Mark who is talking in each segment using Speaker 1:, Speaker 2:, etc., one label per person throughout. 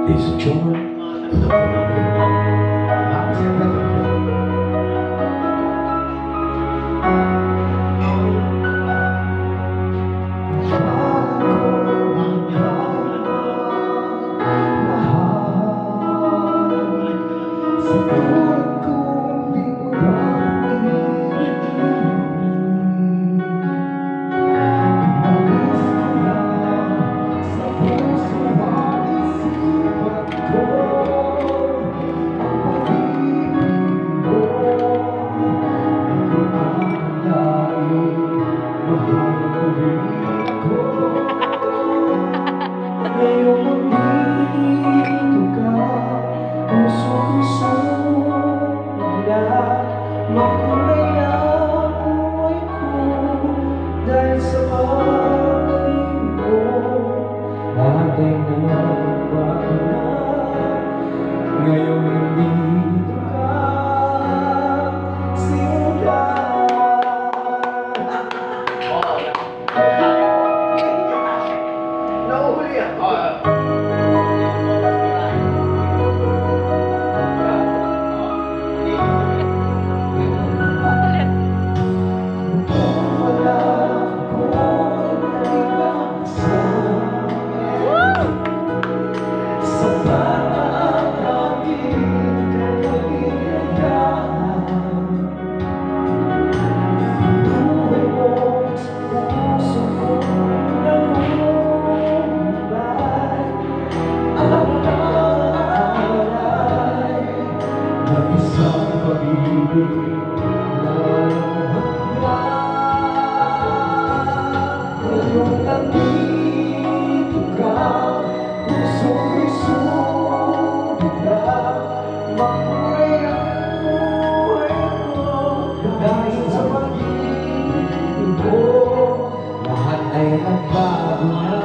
Speaker 1: Ladies and gentlemen, makulay ang buhay ko dahil sa pag-ibig mo. Lahat ay nagbago na, ngayon nandito ka, simula. Nauhuli ako. Ngayong nandito ka, puso'y sumibigla, makulay ang buhay ko dahil sa pag-ibig mo. Lahat ay nagbago na,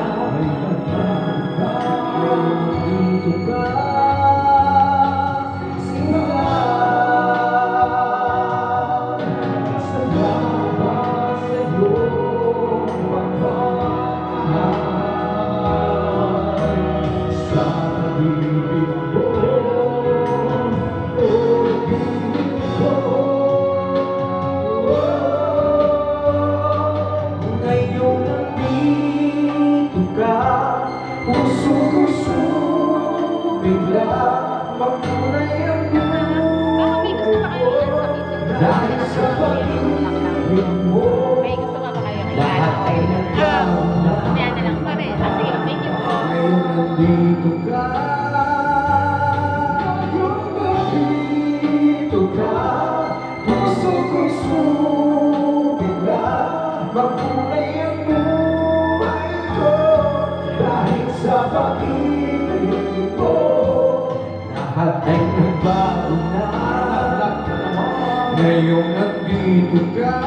Speaker 1: ngayong nandito ka. Puso ko sumibigla, makulay ang buhay ko dahil sa pag-ibig mo. Lahat ay nagbago na, ngayon nandito ka. Ngayon nandito ka, puso ko sumibigla, makulay ang buhay ko dahil sa pag-ibig mo. Lahat ay nagbago na, ngayong nandito ka.